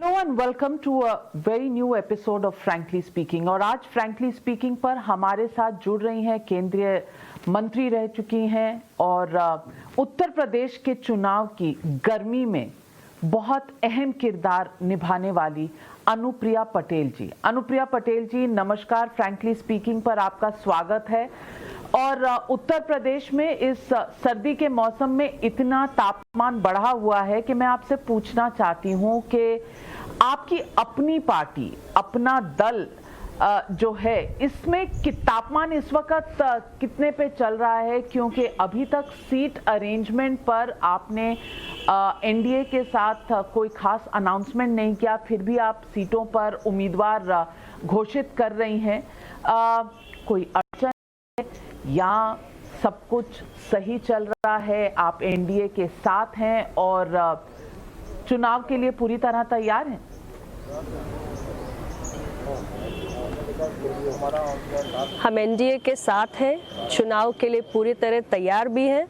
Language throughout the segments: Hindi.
Hello and welcome to a very new episode of frankly speaking. और आज फ्रैंकली स्पीकिंग पर हमारे साथ जुड़ रही हैं केंद्रीय मंत्री रह चुकी हैं और उत्तर प्रदेश के चुनाव की गर्मी में बहुत अहम किरदार निभाने वाली अनुप्रिया पटेल जी। अनुप्रिया पटेल जी नमस्कार, फ्रैंकली स्पीकिंग पर आपका स्वागत है। और उत्तर प्रदेश में इस सर्दी के मौसम में इतना तापमान बढ़ा हुआ है कि मैं आपसे पूछना चाहती हूं कि आपकी अपनी पार्टी, अपना दल जो है, इसमें तापमान इस वक्त कितने पे चल रहा है? क्योंकि अभी तक सीट अरेंजमेंट पर आपने एनडीए के साथ कोई खास अनाउंसमेंट नहीं किया, फिर भी आप सीटों पर उम्मीदवार घोषित कर रही हैं। कोई अड़चन है या सब कुछ सही चल रहा है? आप एनडीए के साथ हैं और चुनाव के लिए पूरी तरह तैयार हैं? हम एनडीए के साथ हैं, चुनाव के लिए पूरी तरह तैयार भी हैं।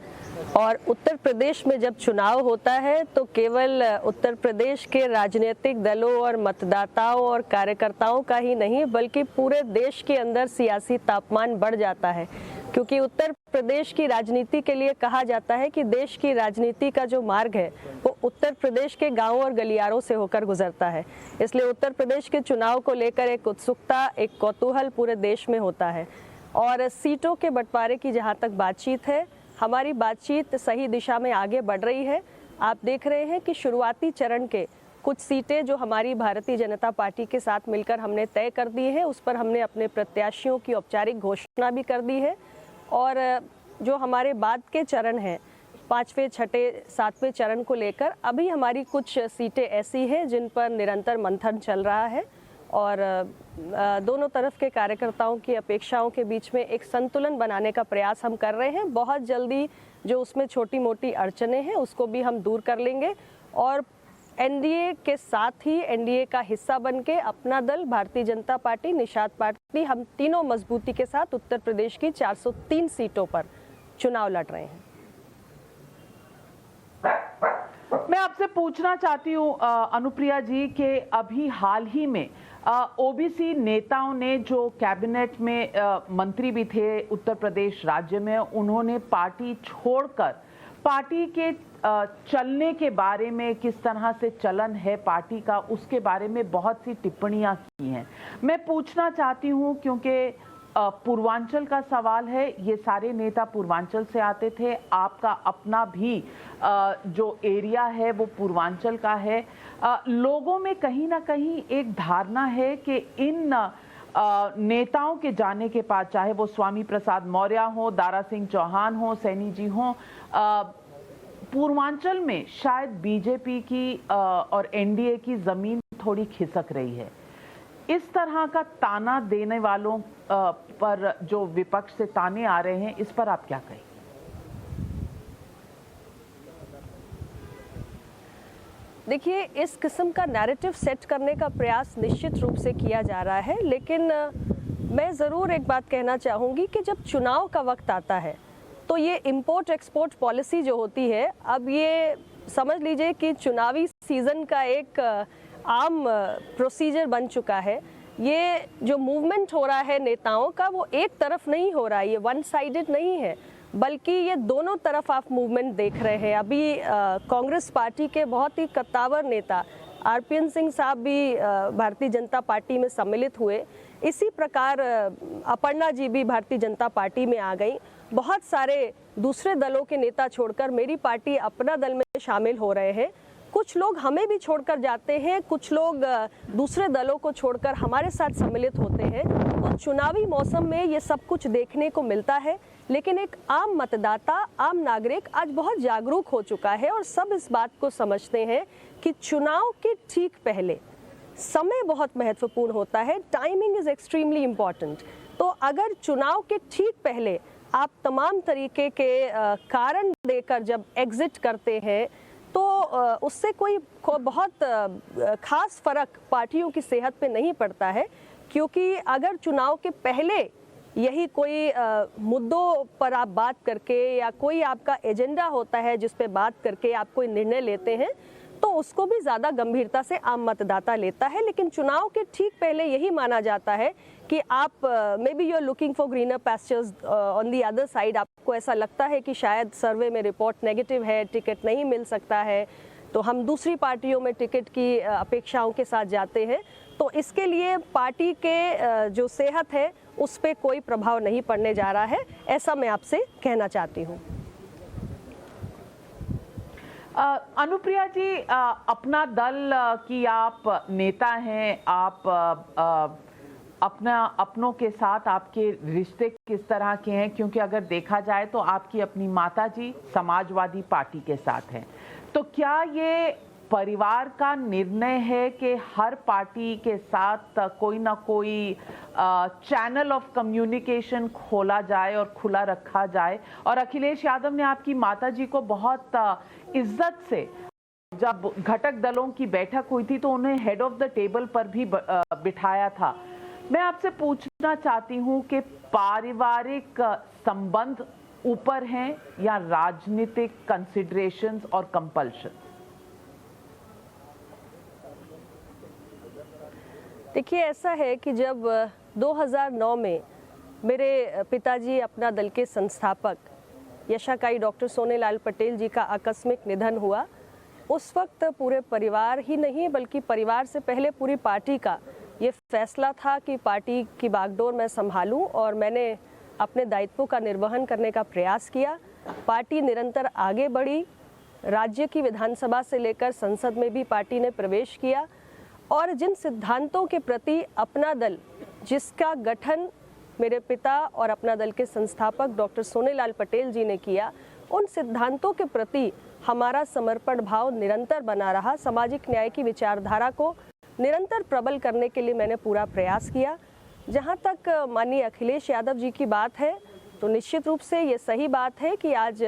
और उत्तर प्रदेश में जब चुनाव होता है तो केवल उत्तर प्रदेश के राजनीतिक दलों और मतदाताओं और कार्यकर्ताओं का ही नहीं बल्कि पूरे देश के अंदर सियासी तापमान बढ़ जाता है, क्योंकि उत्तर प्रदेश की राजनीति के लिए कहा जाता है कि देश की राजनीति का जो मार्ग है वो उत्तर प्रदेश के गांवों और गलियारों से होकर गुजरता है। इसलिए उत्तर प्रदेश के चुनाव को लेकर एक उत्सुकता, एक कौतूहल पूरे देश में होता है। और सीटों के बंटवारे की जहां तक बातचीत है, हमारी बातचीत सही दिशा में आगे बढ़ रही है। आप देख रहे हैं कि शुरुआती चरण के कुछ सीटें जो हमारी भारतीय जनता पार्टी के साथ मिलकर हमने तय कर दी है, उस पर हमने अपने प्रत्याशियों की औपचारिक घोषणा भी कर दी है। और जो हमारे बाद के चरण हैं, 5वें, 6ठे, 7वें चरण को लेकर अभी हमारी कुछ सीटें ऐसी हैं जिन पर निरंतर मंथन चल रहा है और दोनों तरफ के कार्यकर्ताओं की अपेक्षाओं के बीच में एक संतुलन बनाने का प्रयास हम कर रहे हैं। बहुत जल्दी जो उसमें छोटी मोटी अड़चनें हैं उसको भी हम दूर कर लेंगे और एनडीए के साथ ही एनडीए का हिस्सा बनके अपना दल भारतीय जनता पार्टी, निषाद पार्टी, हम तीनों मजबूती के साथ उत्तर प्रदेश की 403 सीटों पर चुनाव लड़ रहे हैं। मैं आपसे पूछना चाहती हूँ अनुप्रिया जी कि अभी हाल ही में ओबीसी नेताओं ने, जो कैबिनेट में मंत्री भी थे उत्तर प्रदेश राज्य में, उन्होंने पार्टी छोड़कर पार्टी के चलने के बारे में, किस तरह से चलन है पार्टी का, उसके बारे में बहुत सी टिप्पणियां की हैं। मैं पूछना चाहती हूं क्योंकि पूर्वांचल का सवाल है, ये सारे नेता पूर्वांचल से आते थे, आपका अपना भी जो एरिया है वो पूर्वांचल का है। लोगों में कहीं ना कहीं एक धारणा है कि इन नेताओं के जाने के बाद, चाहे वो स्वामी प्रसाद मौर्य हो, दारा सिंह चौहान हो, सैनी जी हो, पूर्वांचल में शायद बीजेपी की और एनडीए की जमीन थोड़ी खिसक रही है। इस तरह का ताना देने वालों पर जो विपक्ष से ताने आ रहे हैं, इस पर आप क्या कहें? देखिए, इस किस्म का नैरेटिव सेट करने का प्रयास निश्चित रूप से किया जा रहा है, लेकिन मैं ज़रूर एक बात कहना चाहूँगी कि जब चुनाव का वक्त आता है तो ये इंपोर्ट एक्सपोर्ट पॉलिसी जो होती है, अब ये समझ लीजिए कि चुनावी सीज़न का एक आम प्रोसीजर बन चुका है। ये जो मूवमेंट हो रहा है नेताओं का, वो एक तरफ नहीं हो रहा है, ये वन साइडेड नहीं है, बल्कि ये दोनों तरफ आप मूवमेंट देख रहे हैं। अभी कांग्रेस पार्टी के बहुत ही कद्दावर नेता आरपीएन सिंह साहब भी भारतीय जनता पार्टी में सम्मिलित हुए। इसी प्रकार अपर्णा जी भी भारतीय जनता पार्टी में आ गई। बहुत सारे दूसरे दलों के नेता छोड़कर मेरी पार्टी अपना दल में शामिल हो रहे हैं। कुछ लोग हमें भी छोड़कर जाते हैं, कुछ लोग दूसरे दलों को छोड़कर हमारे साथ सम्मिलित होते हैं। तो चुनावी मौसम में ये सब कुछ देखने को मिलता है, लेकिन एक आम मतदाता, आम नागरिक आज बहुत जागरूक हो चुका है और सब इस बात को समझते हैं कि चुनाव के ठीक पहले समय बहुत महत्वपूर्ण होता है। Timing is extremely important. तो अगर चुनाव के ठीक पहले आप तमाम तरीके के कारण देकर जब एग्जिट करते हैं तो उससे कोई बहुत खास फर्क पार्टियों की सेहत पे नहीं पड़ता है, क्योंकि अगर चुनाव के पहले यही कोई मुद्दों पर आप बात करके या कोई आपका एजेंडा होता है जिस पे बात करके आप कोई निर्णय लेते हैं, तो उसको भी ज़्यादा गंभीरता से आम मतदाता लेता है। लेकिन चुनाव के ठीक पहले यही माना जाता है कि आप maybe you are looking for greener pastures on the other side, आपको ऐसा लगता है कि शायद सर्वे में रिपोर्ट नेगेटिव है, टिकट नहीं मिल सकता है, तो हम दूसरी पार्टियों में टिकट की अपेक्षाओं के साथ जाते हैं। तो इसके लिए पार्टी के जो सेहत है उस पर कोई प्रभाव नहीं पड़ने जा रहा है, ऐसा मैं आपसे कहना चाहती हूँ। अनुप्रिया जी, अपना दल की आप नेता हैं, आप अपनों के साथ आपके रिश्ते किस तरह के हैं? क्योंकि अगर देखा जाए तो आपकी अपनी माताजी समाजवादी पार्टी के साथ हैं, तो क्या ये परिवार का निर्णय है कि हर पार्टी के साथ कोई ना कोई चैनल ऑफ कम्युनिकेशन खोला जाए और खुला रखा जाए? और अखिलेश यादव ने आपकी माताजी को बहुत इज्जत से, जब घटक दलों की बैठक हुई थी तो उन्हें हेड ऑफ द टेबल पर भी बिठाया था। मैं आपसे पूछना चाहती हूं कि पारिवारिक संबंध ऊपर हैं या राजनीतिक कंसिडरेशंस और कंपल्शन? देखिए, ऐसा है कि जब 2009 में मेरे पिताजी अपना दल के संस्थापक यशाकाई डॉक्टर सोनेलाल पटेल जी का आकस्मिक निधन हुआ, उस वक्त पूरे परिवार ही नहीं बल्कि परिवार से पहले पूरी पार्टी का ये फैसला था कि पार्टी की बागडोर मैं संभालूं, और मैंने अपने दायित्वों का निर्वहन करने का प्रयास किया। पार्टी निरंतर आगे बढ़ी, राज्य की विधानसभा से लेकर संसद में भी पार्टी ने प्रवेश किया, और जिन सिद्धांतों के प्रति अपना दल, जिसका गठन मेरे पिता और अपना दल के संस्थापक डॉक्टर सोनेलाल पटेल जी ने किया, उन सिद्धांतों के प्रति हमारा समर्पण भाव निरंतर बना रहा। सामाजिक न्याय की विचारधारा को निरंतर प्रबल करने के लिए मैंने पूरा प्रयास किया। जहाँ तक माननीय अखिलेश यादव जी की बात है, तो निश्चित रूप से ये सही बात है कि आज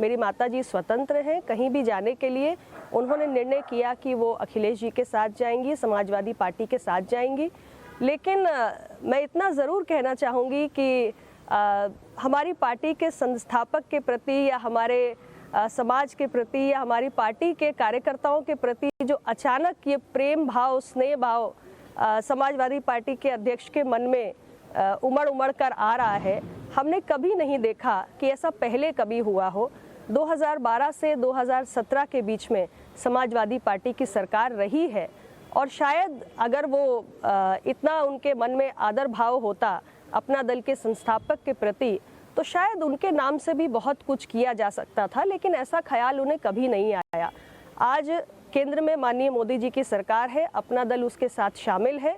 मेरी माताजी स्वतंत्र हैं। कहीं भी जाने के लिए उन्होंने निर्णय किया कि वो अखिलेश जी के साथ जाएंगी, समाजवादी पार्टी के साथ जाएंगी। लेकिन मैं इतना ज़रूर कहना चाहूँगी कि हमारी पार्टी के संस्थापक के प्रति या हमारे समाज के प्रति या हमारी पार्टी के कार्यकर्ताओं के प्रति जो अचानक ये प्रेम भाव, स्नेह भाव समाजवादी पार्टी के अध्यक्ष के मन में उमड़ कर आ रहा है, हमने कभी नहीं देखा कि ऐसा पहले कभी हुआ हो। 2012 से 2017 के बीच में समाजवादी पार्टी की सरकार रही है, और शायद अगर वो इतना उनके मन में आदर भाव होता अपना दल के संस्थापक के प्रति, तो शायद उनके नाम से भी बहुत कुछ किया जा सकता था, लेकिन ऐसा ख्याल उन्हें कभी नहीं आया। आज केंद्र में माननीय मोदी जी की सरकार है, अपना दल उसके साथ शामिल है,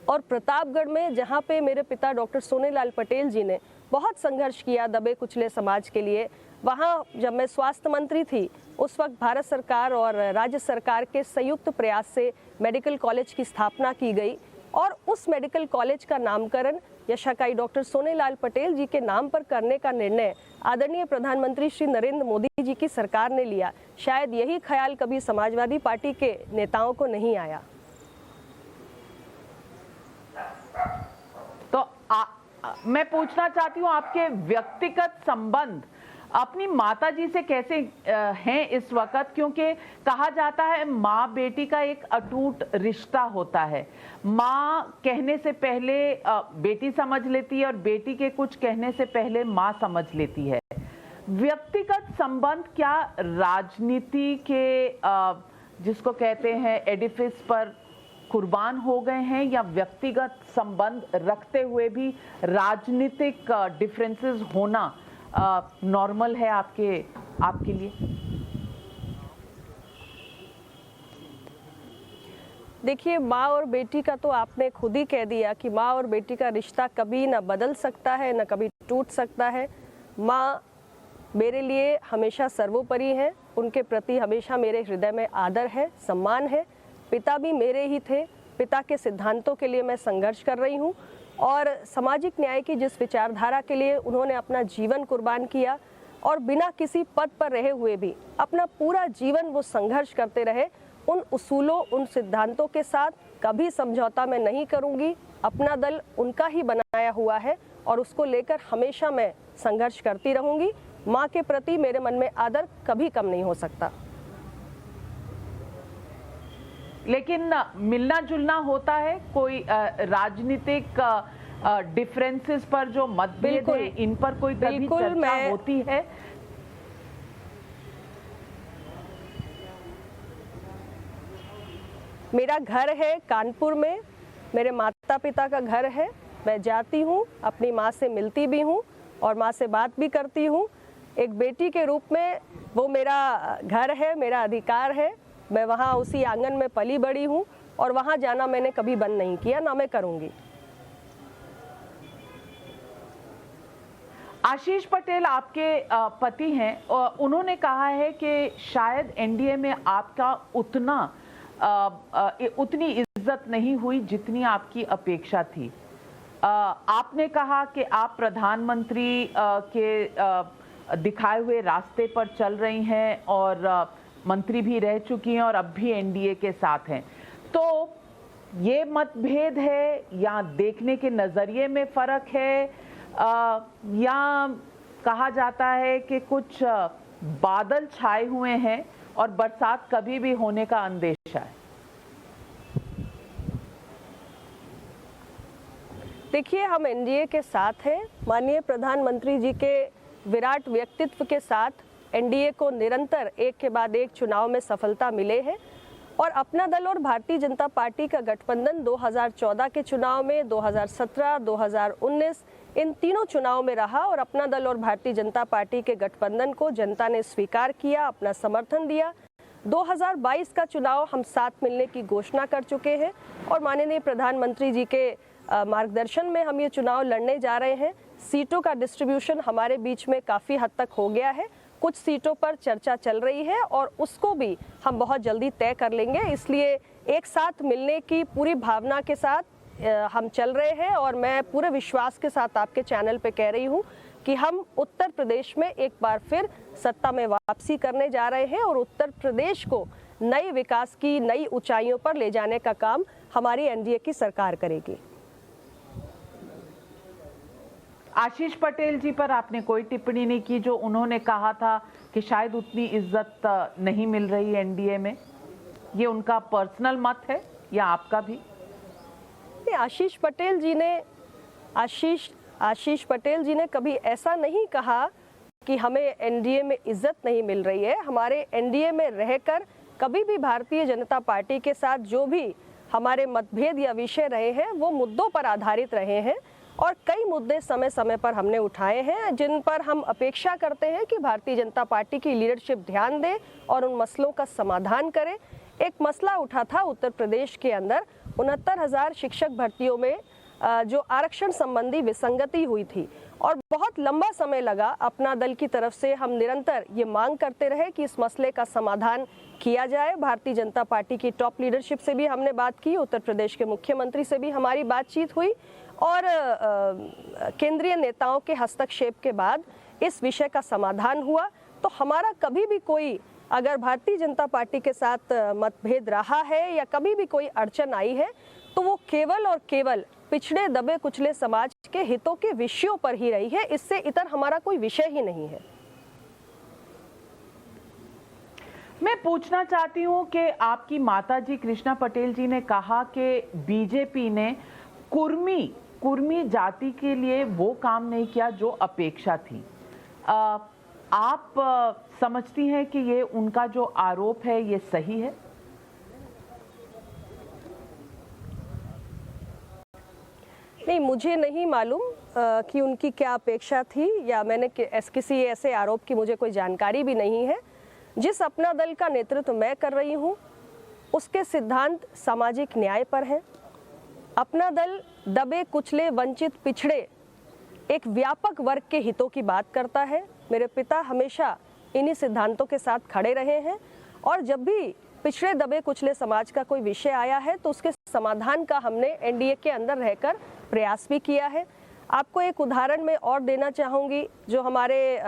और प्रतापगढ़ में जहाँ पे मेरे पिता डॉक्टर सोनेलाल पटेल जी ने बहुत संघर्ष किया दबे कुचले समाज के लिए, वहाँ जब मैं स्वास्थ्य मंत्री थी उस वक्त भारत सरकार और राज्य सरकार के संयुक्त प्रयास से मेडिकल कॉलेज की स्थापना की गई, और उस मेडिकल कॉलेज का नामकरण यशाकाई डॉक्टर सोनेलाल पटेल जी के नाम पर करने का निर्णय आदरणीय प्रधानमंत्री श्री नरेंद्र मोदी जी की सरकार ने लिया। शायद यही ख्याल कभी समाजवादी पार्टी के नेताओं को नहीं आया। तो मैं पूछना चाहती हूँ, आपके व्यक्तिगत संबंध अपनी माताजी से कैसे हैं इस वक्त? क्योंकि कहा जाता है माँ बेटी का एक अटूट रिश्ता होता है। माँ कहने से पहले बेटी समझ लेती है, और बेटी के कुछ कहने से पहले माँ समझ लेती है। व्यक्तिगत संबंध क्या राजनीति के जिसको कहते हैं एडिफिस पर कुर्बान हो गए हैं, या व्यक्तिगत संबंध रखते हुए भी राजनीतिक डिफरेंसेस होना नॉर्मल है आपके लिए? देखिए, माँ और बेटी का तो आपने खुद ही कह दिया कि माँ और बेटी का रिश्ता कभी ना बदल सकता है, ना कभी टूट सकता है। माँ मेरे लिए हमेशा सर्वोपरि है, उनके प्रति हमेशा मेरे हृदय में आदर है, सम्मान है। पिता भी मेरे ही थे, पिता के सिद्धांतों के लिए मैं संघर्ष कर रही हूँ, और सामाजिक न्याय की जिस विचारधारा के लिए उन्होंने अपना जीवन कुर्बान किया, और बिना किसी पद पर रहे हुए भी अपना पूरा जीवन वो संघर्ष करते रहे, उन उसूलों, उन सिद्धांतों के साथ कभी समझौता मैं नहीं करूँगी। अपना दल उनका ही बनाया हुआ है, और उसको लेकर हमेशा मैं संघर्ष करती रहूँगी। माँ के प्रति मेरे मन में आदर कभी कम नहीं हो सकता। लेकिन मिलना जुलना होता है, कोई राजनीतिक डिफरेंसेस पर जो मतभेद है इन पर कोई कभी चर्चा होती है? मेरा घर है कानपुर में, मेरे माता पिता का घर है, मैं जाती हूँ, अपनी माँ से मिलती भी हूँ और माँ से बात भी करती हूँ। एक बेटी के रूप में वो मेरा घर है, मेरा अधिकार है। मैं वहाँ उसी आंगन में पली बड़ी हूँ और वहाँ जाना मैंने कभी बंद नहीं किया, ना मैं करूँगी। आशीष पटेल आपके पति हैं और उन्होंने कहा है कि शायद एनडीए में आपका उतनी इज्जत नहीं हुई जितनी आपकी अपेक्षा थी। आपने कहा कि आप प्रधानमंत्री के दिखाए हुए रास्ते पर चल रही हैं और मंत्री भी रह चुकी हैं और अब भी एनडीए के साथ हैं। तो ये मतभेद है या देखने के नजरिए में फर्क है, या कहा जाता है कि कुछ बादल छाए हुए हैं और बरसात कभी भी होने का अंदेशा है? देखिए, हम एनडीए के साथ हैं। माननीय प्रधानमंत्री जी के विराट व्यक्तित्व के साथ एनडीए को निरंतर एक के बाद एक चुनाव में सफलता मिले है और अपना दल और भारतीय जनता पार्टी का गठबंधन 2014 के चुनाव में, 2017, 2019 इन तीनों चुनाव में रहा और अपना दल और भारतीय जनता पार्टी के गठबंधन को जनता ने स्वीकार किया, अपना समर्थन दिया। 2022 का चुनाव हम साथ मिलने की घोषणा कर चुके हैं और माननीय प्रधानमंत्री जी के मार्गदर्शन में हम ये चुनाव लड़ने जा रहे हैं। सीटों का डिस्ट्रीब्यूशन हमारे बीच में काफ़ी हद तक हो गया है, कुछ सीटों पर चर्चा चल रही है और उसको भी हम बहुत जल्दी तय कर लेंगे। इसलिए एक साथ मिलने की पूरी भावना के साथ हम चल रहे हैं और मैं पूरे विश्वास के साथ आपके चैनल पे कह रही हूँ कि हम उत्तर प्रदेश में एक बार फिर सत्ता में वापसी करने जा रहे हैं और उत्तर प्रदेश को नई विकास की नई ऊंचाइयों पर ले जाने का काम हमारी एनडीए की सरकार करेगी। आशीष पटेल जी पर आपने कोई टिप्पणी नहीं की जो उन्होंने कहा था कि शायद उतनी इज्जत नहीं मिल रही एनडीए में? ये उनका पर्सनल मत है या आपका भी? आशीष पटेल जी ने कभी ऐसा नहीं कहा कि हमें एनडीए में इज्जत नहीं मिल रही है। हमारे एनडीए में रहकर कभी भी भारतीय जनता पार्टी के साथ जो भी हमारे मतभेद या विषय रहे हैं वो मुद्दों पर आधारित रहे हैं और कई मुद्दे समय समय पर हमने उठाए हैं जिन पर हम अपेक्षा करते हैं कि भारतीय जनता पार्टी की लीडरशिप ध्यान दे और उन मसलों का समाधान करे। एक मसला उठा था उत्तर प्रदेश के अंदर 69,000 शिक्षक भर्तियों में जो आरक्षण संबंधी विसंगति हुई थी और बहुत लंबा समय लगा। अपना दल की तरफ से हम निरंतर ये मांग करते रहे कि इस मसले का समाधान किया जाए। भारतीय जनता पार्टी की टॉप लीडरशिप से भी हमने बात की, उत्तर प्रदेश के मुख्यमंत्री से भी हमारी बातचीत हुई और केंद्रीय नेताओं के हस्तक्षेप के बाद इस विषय का समाधान हुआ। तो हमारा कभी भी कोई अगर भारतीय जनता पार्टी के साथ मतभेद रहा है या कभी भी कोई अड़चन आई है तो वो केवल और केवल पिछड़े दबे कुचले समाज के हितों के विषयों पर ही रही है। इससे इतर हमारा कोई विषय ही नहीं है। मैं पूछना चाहती हूं कि आपकी माताजी कृष्णा पटेल जी ने कहा कि बीजेपी ने कुर्मी जाति के लिए वो काम नहीं किया जो अपेक्षा थी। आप समझती हैं कि ये उनका जो आरोप है ये सही है? नहीं, मुझे नहीं मालूम कि उनकी क्या अपेक्षा थी या मैंने किसी ऐसे आरोप की मुझे कोई जानकारी भी नहीं है। जिस अपना दल का नेतृत्व मैं कर रही हूँ उसके सिद्धांत सामाजिक न्याय पर हैं। अपना दल दबे कुचले वंचित पिछड़े एक व्यापक वर्ग के हितों की बात करता है। मेरे पिता हमेशा इन्हीं सिद्धांतों के साथ खड़े रहे हैं और जब भी पिछड़े दबे कुचले समाज का कोई विषय आया है तो उसके समाधान का हमने एनडीए के अंदर रहकर प्रयास भी किया है। आपको एक उदाहरण मैं और देना चाहूँगी। जो हमारे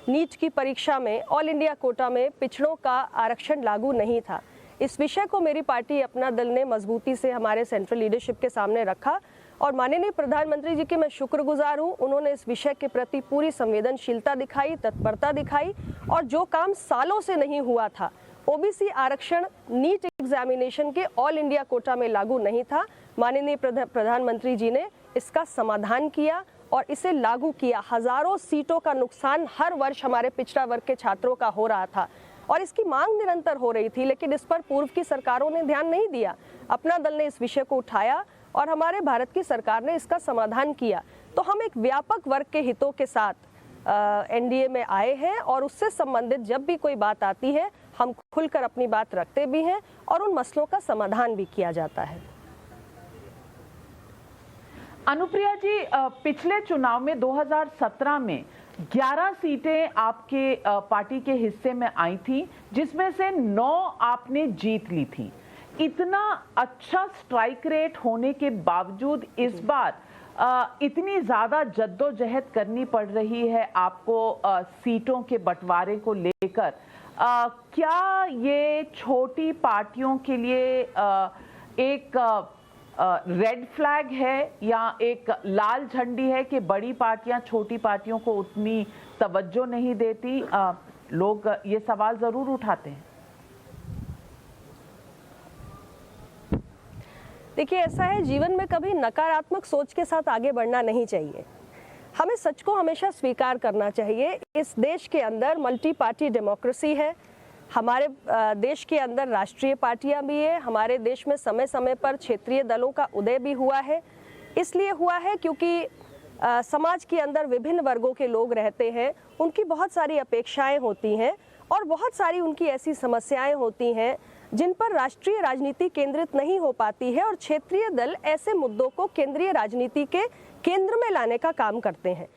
नीट की परीक्षा में ऑल इंडिया कोटा में पिछड़ों का आरक्षण लागू नहीं था। इस विषय को मेरी पार्टी अपना दल ने मजबूती से हमारे सेंट्रल लीडरशिप के सामने रखा और माननीय प्रधानमंत्री जी की मैं शुक्रगुजार हूँ। उन्होंने इस विषय के प्रति पूरी संवेदनशीलता दिखाई, तत्परता दिखाई और जो काम सालों से नहीं हुआ था ओबीसी आरक्षण नीट एग्जामिनेशन के ऑल इंडिया कोटा में लागू नहीं था। माननीय प्रधानमंत्री जी ने इसका समाधान किया और इसे लागू किया। हजारों सीटों का नुकसान हर वर्ष हमारे पिछड़ा वर्ग के छात्रों का हो रहा था और इसकी मांग निरंतर हो रही थी, लेकिन इस पर पूर्व की सरकारों ने ध्यान नहीं दिया। अपना दल ने इस विषय को उठाया और हमारे भारत की सरकार ने इसका समाधान किया। तो हम एक व्यापक वर्ग के हितों के साथ एनडीए में आए हैं और उससे संबंधित जब भी कोई बात आती है हम खुलकर अपनी बात रखते भी हैं और उन मसलों का समाधान भी किया जाता है। अनुप्रिया जी, पिछले चुनाव में 2017 में 11 सीटें आपके पार्टी के हिस्से में आई थी, जिसमें से 9 आपने जीत ली थी। इतना अच्छा स्ट्राइक रेट होने के बावजूद इस बार इतनी ज्यादा जद्दोजहद करनी पड़ रही है आपको सीटों के बंटवारे को लेकर। क्या ये छोटी पार्टियों के लिए एक रेड फ्लैग है या एक लाल झंडी है कि बड़ी पार्टियां छोटी पार्टियों को उतनी तवज्जो नहीं देती? लोग ये सवाल जरूर उठाते हैं। देखिए, ऐसा है, जीवन में कभी नकारात्मक सोच के साथ आगे बढ़ना नहीं चाहिए। हमें सच को हमेशा स्वीकार करना चाहिए। इस देश के अंदर मल्टी पार्टी डेमोक्रेसी है। हमारे देश के अंदर राष्ट्रीय पार्टियां भी है। हमारे देश में समय समय पर क्षेत्रीय दलों का उदय भी हुआ है। इसलिए हुआ है क्योंकि समाज के अंदर विभिन्न वर्गों के लोग रहते हैं, उनकी बहुत सारी अपेक्षाएं होती हैं और बहुत सारी उनकी ऐसी समस्याएं होती हैं जिन पर राष्ट्रीय राजनीति केंद्रित नहीं हो पाती है और क्षेत्रीय दल ऐसे मुद्दों को केंद्रीय राजनीति के केंद्र में लाने का काम करते हैं।